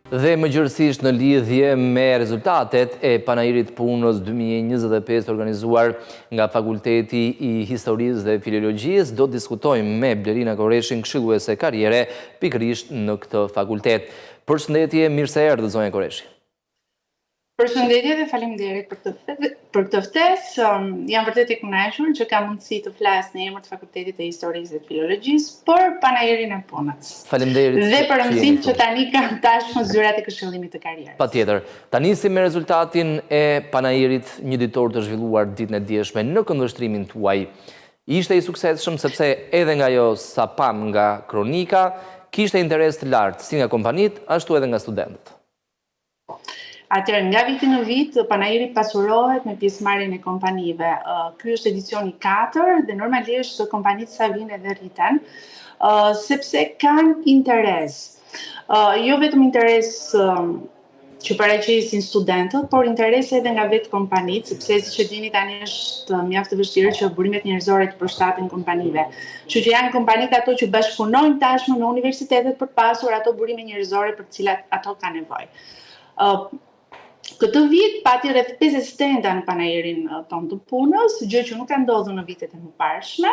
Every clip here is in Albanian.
Dhe më gjërësisht në lidhje me rezultatet e panajirit punës 2025 organizuar nga Fakulteti i Historisë dhe Filologjisë, do të diskutojmë me Blerina Koreshin, këshilluese karriere, pikërisht në këtë fakultet. Përshëndetje, mirë se erdhët, zonja Koreshi. Përshëndetje dhe faleminderit për këtë ftesë. Jam vërtet e kënaqur që kam mundësi të flas në emër të Fakultetit të Historisë dhe Filologjisë për panajirin e punës. Faleminderit. Dhe për rëndësinë që tani kam tashmë zyrat e këshillimit të karrierës. Patjetër. Ta nisim me rezultatin e panajirit një ditor të zhvilluar ditën e dieshme në këndvështrimin tuaj. Ishte i suksesshëm sepse edhe nga ajo sa pam nga kronika, kishte interes të lartë si nga kompanitë, ashtu edhe nga studentët. Atëherë, nga viti në vit, panajiri pasurohet me pjesëmarrjen e kompanive. Ky është edicioni 4 dhe normalisht kompanitë sa vinë edhe rriten, sepse kanë interes. Jo vetëm interes që paraqisin studentët, por interes edhe nga vetë kompanitë, sepse siç e dini tani është mjaft e vështirë që burimet njerëzore të përshtaten kompanive. Kështu që janë kompanitë ato që bashkëpunojnë tashmë me universitetet për të pasur ato burime njerëzore për të cilat ato kanë nevojë. Këtë vit pati rreth 50 stenda në panajirin ton të punës, gjë që nuk ka ndodhur në vitet e mëparshme.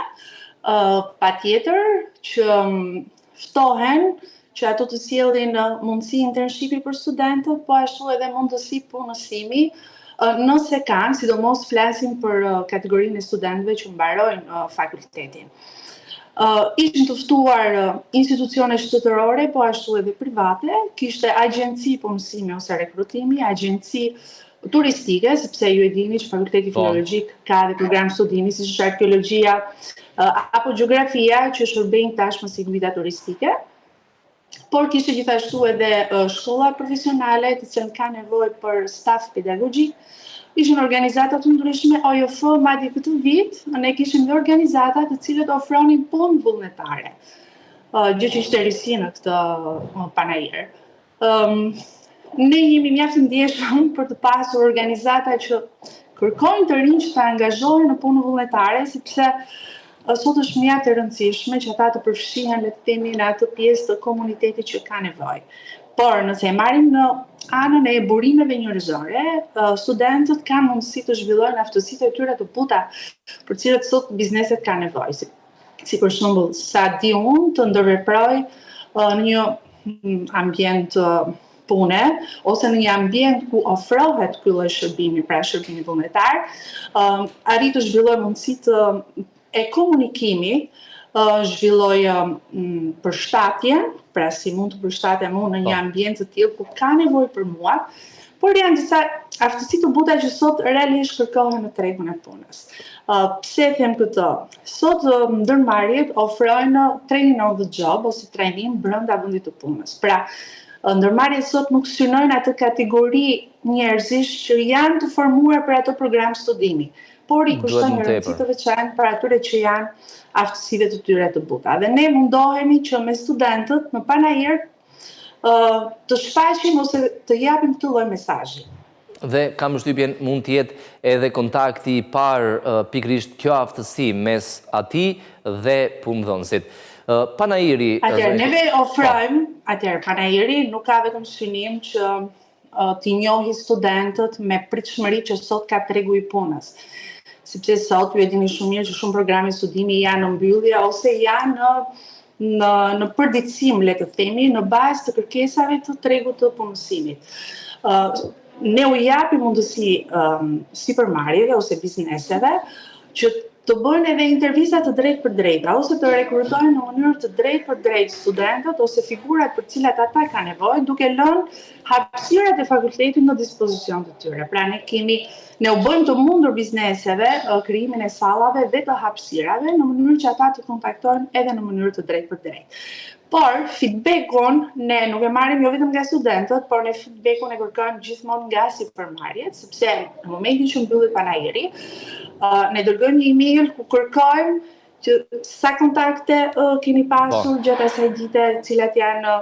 Patjetër që ftohen që ato të sjellin mundësi internshipi për studentët, po ashtu edhe mundësi punësimi, nëse kanë, sidomos flasim për kategorinë e studentëve që mbarojnë fakultetin. Ishin të ftuar institucione shtetërore, po ashtu edhe private, kishte agjenci punësimi ose rekrutimi, agjenci turistike, sepse ju e dini që Fakulteti Filologjik ka dhe program studimi, si që arkeologjia apo gjeografia, që shërbejnë tashmë si guida turistike, por kishte gjithashtu edhe shkolla profesionale, të cilën ka nevojë për staf pedagogjik. Ishin organizata të ndryshme, OJF, madje këtë vit, ne kishim dhe organizata të cilët ofronin punë vullnetare, gjë që ishte risi në këtë panajir. Ne jemi mjaft ndjeshëm për të pasur organizata që kërkojnë të rinj që të angazhohen në punë vullnetare, sepse sot është mjaft e rëndësishme që ata të përfshihen le të themi në atë pjesë të komunitetit që ka nevojë. Por nëse e marrim në anën e burimeve njerëzore, studentët kanë mundësi të zhvillojnë aftësitë e tyre të buta për cilët sot bizneset kanë nevojë. Si për shembull, sa di unë të ndërveproj në një ambient pune ose në një ambient ku ofrohet ky lloj shërbimi, pra shërbimi vullnetar, arrit të zhvilloj mundësitë e komunikimit, zhvilloj përshtatje, pra si mund të përshtatem unë në një ambient të tillë ku ka nevojë për mua, por janë disa aftësi të buta që sot realisht kërkohen në tregun e punës. Pse them këtë? Sot ndërmarrjet ofrojnë training on the job ose trajnim brenda vendit të punës. Pra, ndërmarrjet sot nuk synojnë atë kategori njerëzish që janë të formuar për ato program studimi, por i kushtojnë rëndësi të veçantë për atyre që janë aftësive të tyre të buta. Dhe ne mundohemi që me studentët në panajir të shfaqim ose të japim këtë lloj mesazhi. Dhe kam përshtypjen mund të jetë edhe kontakti i parë pikërisht kjo aftësi mes atij dhe punëdhënësit. Panajiri... Atëherë, neve ofrojmë, panajiri nuk ka vetëm synim që t'i njohë studentët me pritshmëri që sot ka tregu i punës. Sepse sot ju e dini shumë mirë që shumë programe studimi janë në mbyllje ose janë në përditësim, le të themi, në bazë të kërkesave të tregut të punësimit. Ne u japim mundësi sipërmarrjeve ose bizneseve që të bëjnë edhe intervista të drejtë për drejta, ose të rekrutojnë në mënyrë të drejtë për drejtë studentët ose figurat për cilat ata ka nevojë, duke lënë hapësirat e fakultetit në dispozicion të tyre. Pra ne u bëjmë të mundur bizneseve krijimin e sallave dhe të hapësirave në mënyrë që ata të kontaktojnë edhe në mënyrë të drejtë për drejtë. Por feedbackun ne nuk e marrim jo vetëm nga studentët, por ne feedbackun e kërkojmë gjithmonë nga sipërmarrjet, sepse në momentin që mbyllet panajiri, ne dërgojmë një email ku kërkojmë që sa kontakte keni pasur gjatë asaj dite, cilat janë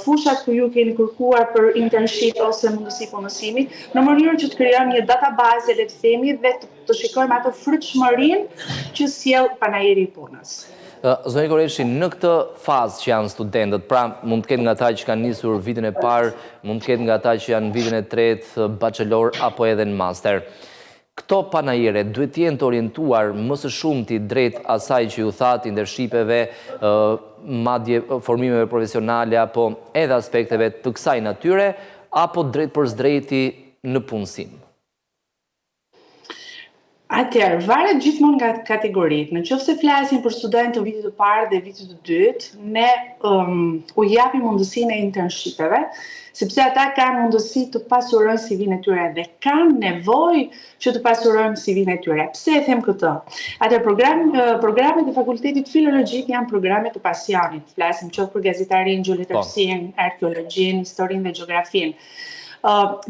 fushat ku ju keni kërkuar për internship ose mundësi punësimi, në mënyrë që të krijojmë një database, le të themi, dhe të shikojmë ato frytshmërinë që sjell panajiri i punës. Zoti Koreshi, në këtë fazë që janë studentët, pra mund të ketë nga ata që kanë nisur vitin e parë, mund të ketë nga ata që janë vitin e tretë, bachelor apo edhe në master. Këto panajire duhet jenë të orientuar më së shumti drejt asaj që ju thatë internshipeve, madje formimeve profesionale apo edhe aspekteve të kësaj natyre, apo drejt për zdrejti në punësim? Atëherë, varet gjithmonë nga kategoritë. Në qoftë se flasim për studentë të vitit të parë dhe vitit të dytë, ne u japim mundësinë e internshipeve, sepse ata kanë mundësi të pasurojnë CV-n e tyre dhe kanë nevojë që të pasurojnë CV-n e tyre. Pse e them këtë? Atëherë, programet e Fakultetit Filologjik janë programe të pasionit. Flasim qoftë për gazetarin, gjuletërsinë, arkeologjinë, historinë dhe gjeografinë.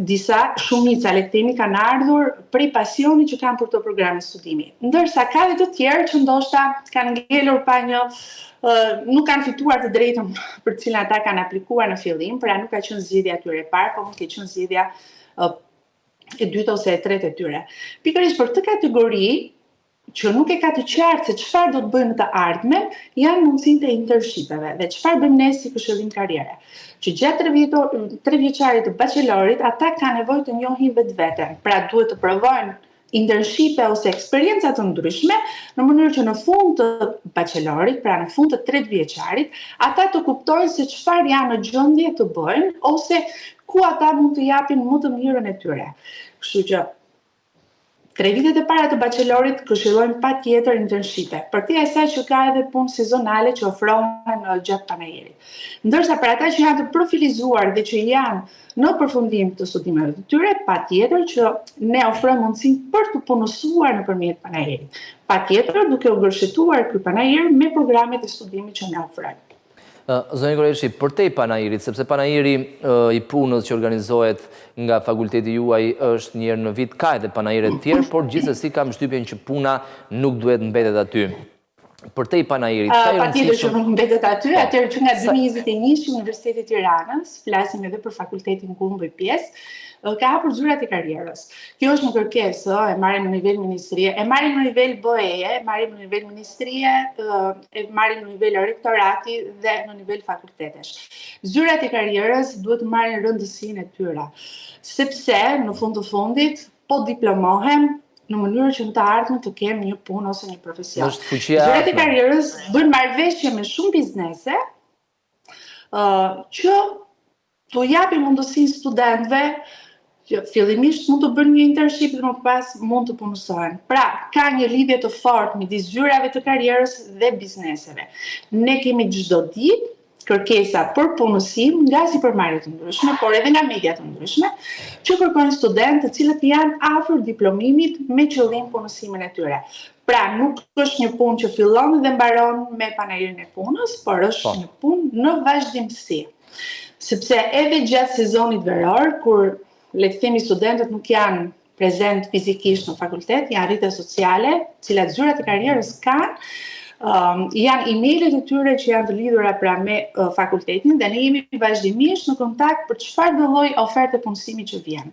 Disa shumica lektemi kanë ardhur prej pasionit që kanë për këto programe studimi. Ndërsa ka dhe të tjerë që ndoshta kanë ngelur pa një nuk kanë fituar të drejtën për të cilën ata kanë aplikuar në fillim, pra nuk ka qenë zgjedhja e tyre e parë, por mund të qenë zgjedhja e dytë ose e tretë e tyre. Pikërisht për këtë kategori që nuk e ka të qartë se çfarë do të bëjnë në të ardhmen, janë mundësitë e internshipeve dhe çfarë bëjmë ne si këshillim karriere. Që gjatë 3 vjeçarit të bachelorit, ata kanë nevojë të njohin vetveten. Pra duhet të provojnë internshipe ose eksperienca të ndryshme, në mënyrë që në fund të bachelorit, pra në fund të 3 vjeçarit, ata të kuptojnë se çfarë janë në gjendje të bëjnë ose ku ata mund të japin më të mirën e tyre. Kështu që 3 vitet e para të bachelorit këshillojmë patjetër internshipe, përti asaj që ka edhe punë sezonale që ofrohen gjatë panajirit. Ndërsa për ata që janë të profilizuar dhe që janë në përfundim të studimeve të tyre, patjetër që ne ofrojmë mundësinë për të punësuar nëpërmjet panajirit. Patjetër duke u gërshetuar ky panajir me programet e studimit që ne ofrojmë. Zoti Koreshi, përtej panajirit, sepse panajiri i punës që organizohet nga fakulteti juaj është një herë në vit, ka edhe panajire të tjerë, por gjithsesi kam shtypjen që puna nuk duhet mbetet aty. Përtej panajirit, sa i patjetër që rëndësishëm... nuk mbetet aty, atëherë që nga 2021 Universiteti i Tiranës, flasim edhe për fakultetin ku unë bëj pjesë, ka hapur zyrat e karrierës. Kjo është një kërkesë, e marrim në nivel ministrie, e marrim në nivel BE-e, e marrim në nivel ministrie, e marrim në nivel rektorati dhe në nivel fakultetesh. Zyrat e karrierës duhet të marrin rëndësinë e tyre, sepse në fund të fundit po diplomohem në mënyrë që në të ardhmen të kem një punë ose një profesion. Zyrat e karrierës bëjnë marrëveshje me shumë biznese që të japin mundësi studentëve që fillimisht mund të bëjnë një internship dhe më pas mund të punësojnë. Pra, ka një lidhje të fortë midis zyrave të karrierës dhe bizneseve. Ne kemi çdo ditë kërkesa për punësim nga sipërmarrje të ndryshme, por edhe nga media të ndryshme, që kërkojnë studentë të cilët janë afër diplomimit me qëllim punësimin e tyre. Pra, nuk është një punë që fillon dhe mbaron me panajirin e punës, por është një punë në vazhdimsi. Sepse edhe gjatë sezonit veror, kur le të themi studentët nuk janë prezent fizikisht në fakultet, janë rrjete sociale, cilat zyrat e karrierës kanë, janë emailët e tyre që janë të lidhura pra me fakultetin dhe ne jemi vazhdimisht në kontakt për çfarëdo lloj oferte punësimi që vjen.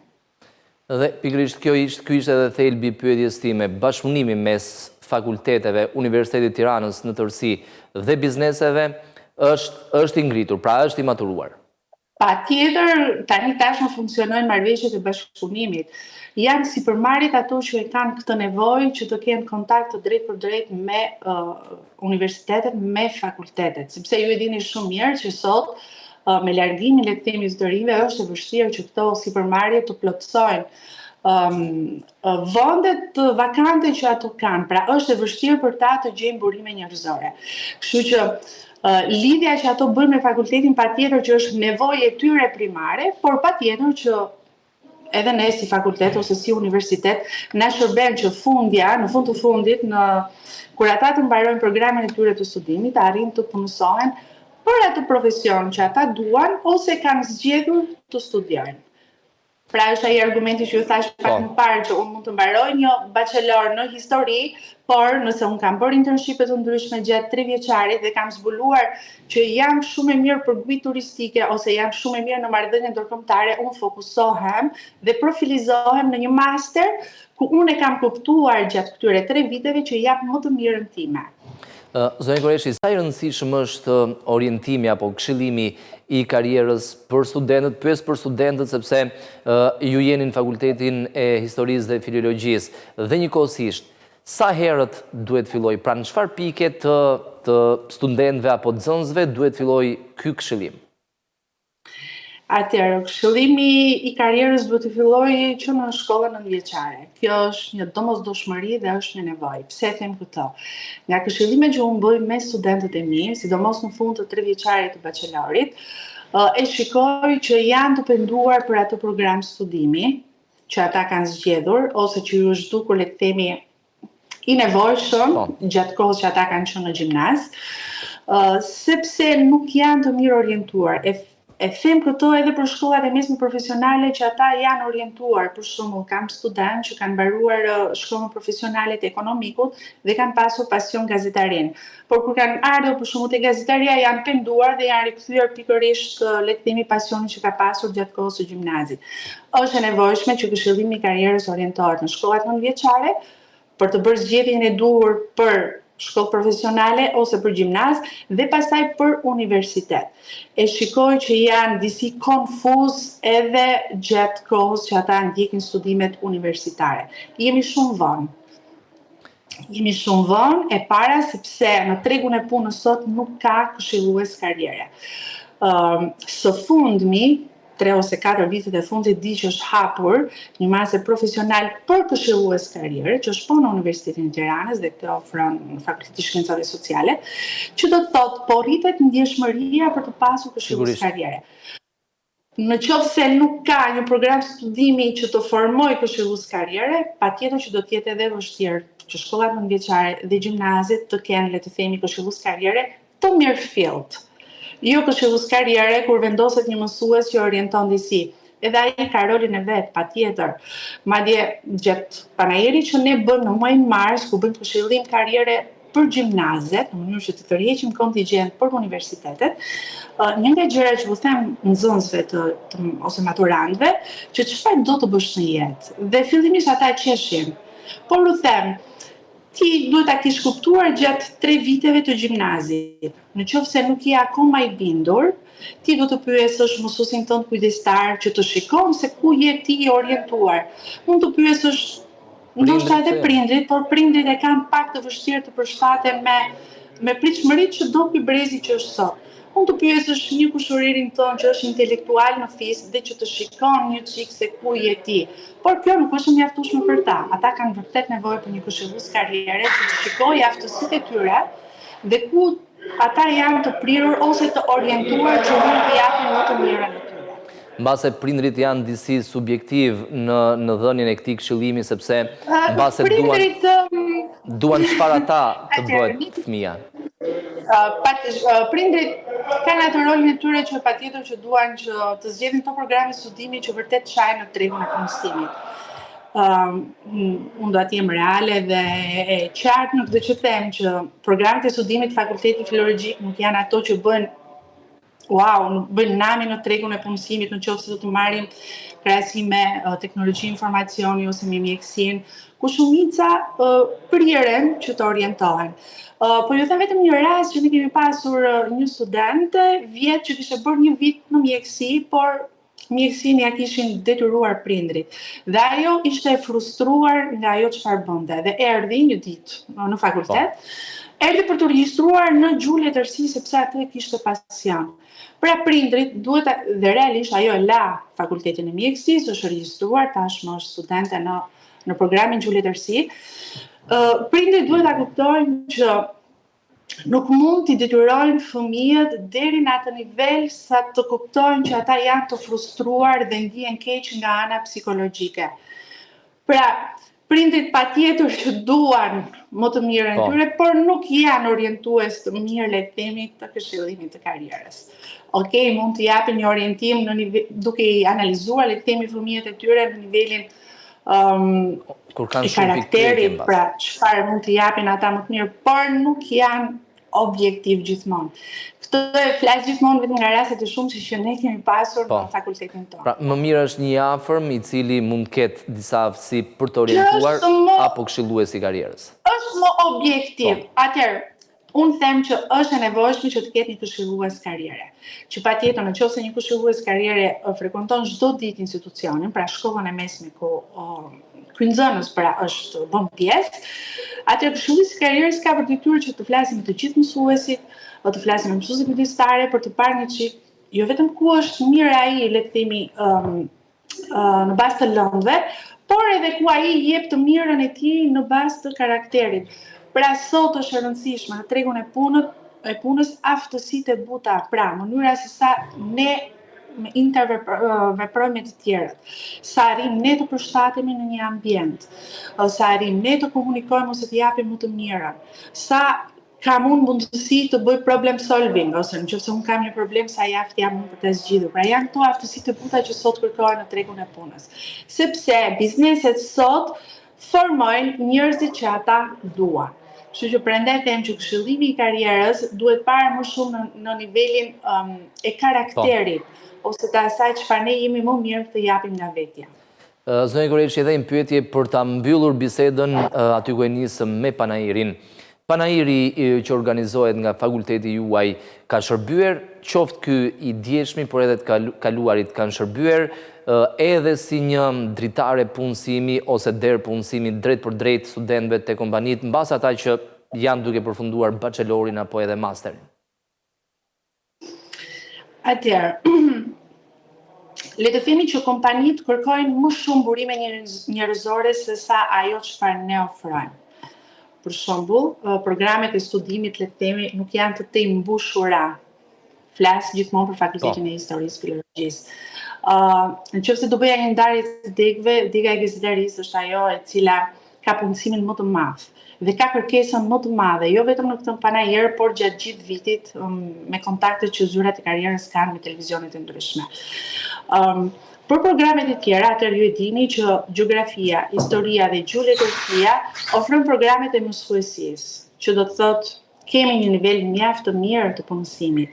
Dhe pikërisht ky ishte edhe thelbi i pyetjes time, bashkëpunimi mes fakulteteve, Universitetit të Tiranës në tërësi dhe bizneseve është i ngritur, pra është i maturuar. Patjetër, tani tashmë funksionojnë marrëveshjet e bashkëpunimit. Janë sipërmarrjet ato që e kanë këtë nevojë që të kenë kontakt të drejtë për drejtë me universitetet, me fakultetet, sepse ju e dini shumë mirë që sot me largimin le të themi të rinjve është e vështirë që këto sipërmarrje të plotësojnë vendet vakante që ato kanë. Pra është e vështirë për ta të gjejnë burime njerëzore. Kështu që lidhja që ato bëjnë me fakultetin patjetër që është nevojë e tyre primare, por patjetër që edhe ne si fakultet ose si universitet na shërben që në fund të fundit, kur ata të mbarojnë programin e tyre të studimit, arrin të punësohen për atë profesion që ata duan ose kanë zgjedhur të studiojnë. Pra është ai argumenti që ju thash pak më parë që unë mund të mbaroj një bachelor në histori, por nëse unë kam bërë internshipe të ndryshme gjatë 3 vjeçarit dhe kam zbuluar që jam shumë e mirë për gujë turistike ose jam shumë e mirë në marrëdhënie ndërkombëtare, unë fokusohem dhe profilizohem në një master ku unë e kam kuptuar gjatë këtyre 3 viteve që jap më të mirën time. Zonjë Koreshi, sa i rëndësishëm është orientimi apo këshillimi i karierës për studentët, pyes për studentët sepse ju jeni në Fakultetin e Historisë dhe Filologjisë dhe njëkohësisht, sa herët duhet filloj, pra në çfarë pike të studentëve apo nxënësve duhet filloj ky këshillim? Atëherë, këshillimi i karierës duhet të fillojë që në shkollën nëntëvjeçare. Kjo është një domosdoshmëri dhe është një nevojë. Pse them këtë? Nga këshillimet që unë bëj me studentët e mi, sidomos në fund të 3 vjeçarit të bachelorit, e shikoj që janë të penduar për atë program studimi që ata kanë zgjedhur ose që ju është dukur le të themi i nevojshëm gjatë kohës që ata kanë qenë në gjimnaz, sepse nuk janë të mirë orientuar. E them këto edhe për shkollat e mesme profesionale që ata janë orientuar, për shembull, kam student që kanë mbaruar shkollën profesionale të ekonomikut dhe kanë pasur pasion gazetarin. Por kur kanë ardhur për shembull te gazetaria janë penduar dhe janë rikthyer pikërisht le të themi pasionin që ka pasur gjatë kohës së gjimnazit. Është e nevojshme që këshillimi i karrierës orientohet në shkollat nëntëvjeçare për të bërë zgjedhjen e duhur për shkollë profesionale ose për gjimnaz dhe pastaj për universitet. E shikoj që janë disi konfuz edhe gjatë kohës që ata ndjekin studimet universitare. Jemi shumë vonë. Jemi shumë vonë e para sepse në tregun e punës sot nuk ka këshillues karriere. Së fundmi 3 ose 4 vitet e fundit di që është hapur një master profesional për këshillues karriere, që është po në Universitetin e Tiranës dhe këtë ofron në Fakulteti Shkencave Sociale, që do të thotë po rritet ndjeshmëria për të pasur këshillues karriere. Në qoftë se nuk ka një program studimi që të formoj këshillues karriere, patjetër që do të jetë edhe vështirë që shkollat nëntëvjeçare dhe gjimnazet të kenë le të themi këshillues karriere të mirëfillt. Jo këshillues karriere kur vendoset një mësues që orienton disi. Edhe ai ka rolin e vet, patjetër. Madje gjatë panajirit që ne bëjmë në muajin mars, ku bëjmë këshillim karriere për gjimnazet, në mënyrë që të tërheqim kontingjent për universitetet, një nga gjërat që u them nxënësve ose maturantëve, që çfarë do të bësh në jetë. Dhe fillimisht ata qeshin. Por u them, ti duhet ta kish kuptuar gjatë 3 viteve të gjimnazit. Në qoftë se nuk je akoma i bindur, ti do të pyesësh mësuesin tënd kujdestar që të shikon se ku je ti i orientuar. Mund të pyesësh ndoshta edhe prindrit, por prindrit e kanë pak të vështirë të përshtaten me pritshmëritë që do ky brezi që është sot. Mund të pyesësh një kushëririn tonë që është intelektual në FIS dhe që të shikon një çik se ku je ti. Por kjo nuk është mjaftueshme për ta. Ata kanë vërtet nevojë për një këshillues karriere që të shikojë aftësitë e tyre dhe ku ata janë të prirur ose të orientuar që mund të japin më të mirën e tyre. Mbase prindrit janë disi subjektiv në dhënien e këtij këshillimi sepse mbase duan çfarë ata të bëhet fëmia. Prindrit kanë atë rolin e tyre që patjetër që duan që të zgjedhin këto programe studimi që vërtet shajnë në tregun e punësimit. Unë do të jem reale dhe e qartë në këtë që them që programet e studimit Fakultetit Filologjik nuk janë ato që bëjnë nuk bëjnë nami në tregun e punësimit, në qoftë se do të marrim krahasim me teknologji informacioni ose me mjekësinë, ku shumica priren që të orientohen. Po ju them vetëm një rast që ne kemi pasur një studente vjet që kishte bërë 1 vit në mjekësi, por mjekësinë ja kishin detyruar prindrit. Dhe ajo ishte frustruar nga ajo çfarë bënte dhe erdhi një ditë në fakultet. Erdhi për të regjistruar në gjuhë letërsi sepse atë kishte pasion. Pra prindrit duhet dhe realisht ajo e la fakultetin e mjekësisë, është regjistruar, tashmë është studente në programin gjuhë letërsi. Prindrit duhet ta kuptojnë që nuk mund t'i detyrojnë fëmijët deri në atë nivel sa të kuptojnë që ata janë të frustruar dhe ndihen keq nga ana psikologjike. Pra, prindrit patjetër që duan më të mirën e tyre, por nuk janë orientues të mirë le të themi të këshillimit të karrierës. Okej, mund të japin një orientim duke i analizuar le të themi fëmijët e tyre në nivelin e karakterit, pra çfarë mund të japin ata më të mirë, por nuk janë objektiv gjithmonë. Këtë e flas gjithmonë vetëm nga rastet e shumta që ne kemi pasur në fakultetin tonë. Pra, më mirë është një afërm i cili mund të ketë disa aftësi për të orientuar apo këshillues i karrierës. Është më objektiv. Atëherë, Unë them që është e nevojshme që të ketë një këshillues karriere. Që patjetër nëse një këshillues karriere frekuenton çdo ditë institucionin, pra shkollën e mesme ku ky nxënës pra është bën pjesë, atëherë këshilluesi karrieres ka për detyrë që të flasë me të gjithë mësuesit, të flasë me mësuesit kujdestare për të parë një çik, jo vetëm ku është mirë ai, le të themi, në bazë të lëndëve, por edhe ku ai jep të mirën e tij në bazë të karakterit. Pra sot është e rëndësishme në tregun e punës aftësitë e buta, pra mënyra se sa ne interveprojmë me të tjerët, sa arrim ne të përshtatemi në një ambient, sa arrim ne të komunikojmë ose të japim më të mirën, sa kam unë mundësi të bëj problem solving, ose nëse unë kam një problem, sa jaftë jam unë për të zgjidhur. Pra janë këto aftësitë e buta që sot kërkohen në tregun e punës. Sepse bizneset sot formojnë njerëzit që ata duan. Kështu që prandaj them që këshillimi i karrierës duhet parë më shumë në nivelin e karakterit, ose të asaj çfarë ne jemi më mirë të japim nga vetja. Zonjë Koreqi, edhe një pyetje për ta mbyllur bisedën aty ku e nisëm me Panairin. Panairi që organizohet nga fakulteti juaj ka shërbyer, qoftë ky i djeshmi, por edhe të kaluarit kanë shërbyer edhe si një dritare punësimi ose derë punësimi drejt për drejt studentëve të kompanit, mbas ata që janë duke përfunduar bachelorin apo edhe masterin? Atëherë, le të themi që kompanit kërkojnë më shumë burime njerëzore se sa ajo çfarë ne ofrojmë. Për shembull, programet e studimit, le të themi, nuk janë të mbushura. Flas gjithmonë për fakultetin e historisë, filologjisë. Nëse do bëja një ndarje të degëve, dega e gazetarisë është ajo e cila ka punësimin më të madh dhe ka kërkesën më të madhe, jo vetëm në këtë panair, por gjatë gjithë vitit me kontaktet që zyrat e karrierës kanë me televizionet e ndryshme. Për programet e tjera, atëherë ju e dini që gjeografia, historia dhe gjuhëlehtësia ofrojnë programet e mësuesisë, që do të thotë kemi një nivel mjaft të mirë të punësimit.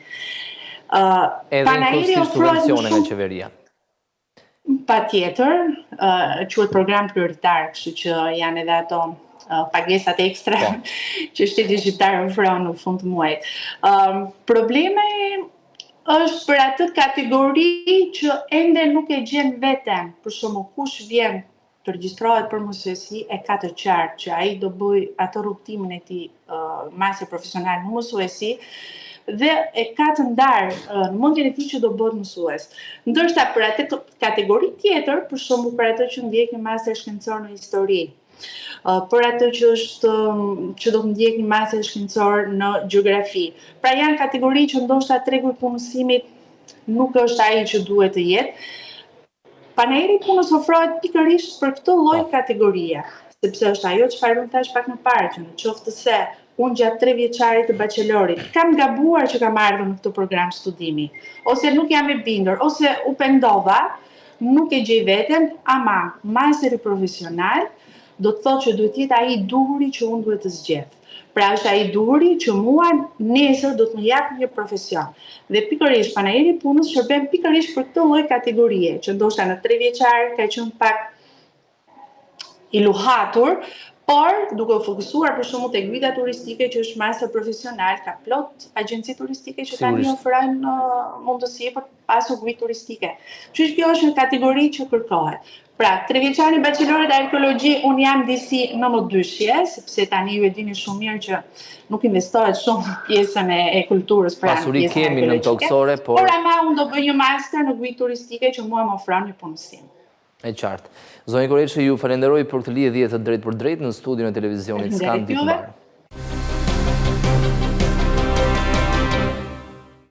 Edhe inklusisht subvencione nga qeveria. Patjetër, quhet program prioritar, kështu që janë edhe ato pagesat ekstra që shteti shqiptar ofron në fund të muajit. Problemi është për atë kategori që ende nuk e gjen veten. Për shembull, kush vjen të regjistrohet për mësuesi e ka të qartë që ai do bëj atë rrugtimin e tij master profesional në mësuesi dhe e ka të ndarë në mendjen e tij që do bëhet mësues. Ndërsa për atë kategori tjetër, për shembull për atë që ndjek një master shkencor në histori, për atë që do të ndjek një master shkencor në gjeografi. Pra janë kategori që ndoshta tregu i punësimit nuk është ai që duhet të jetë. Panairi i punës ofrohet pikërisht për këtë lloj kategorie, sepse është ajo çfarë unë thash pak më parë, që në qoftë se unë gjatë 3 vjeçarit të bachelorit kam gabuar që kam ardhur në këtë program studimi, ose nuk jam e bindur, ose u pendova, nuk e gjej veten, ama masteri profesional do të thotë që duhet jetë ai duhuri që unë duhet të zgjedh. Pra është ai duhuri që mua nesër do të më jap një profesion. Dhe pikërisht panairi i punës shërben pikërisht për këtë lloj kategorie, që ndoshta në 3 vjeçar ka qenë pak i luhatur, por duke u fokusuar për shembull tek guida turistike, që është master profesional, ka plot agjenci turistike që tani ofrojnë mundësi për të pasur guidë turistike. Kështu që kjo është një kategori që kërkohet. Pra, 3 vjeçari bachelorit arkeologji, unë jam disi në më dyshje, sepse tani ju e dini shumë mirë që nuk investohet shumë në pjesën e kulturës, pra pasuri kemi në toksore, por ama unë do bëj një master në guidë turistike që mua më ofron një punësim. E qartë. Zonjë Koreqi, ju falenderoj për këtë lidhje të drejt për drejt në studion e televizionit Skan Ditë Mbar.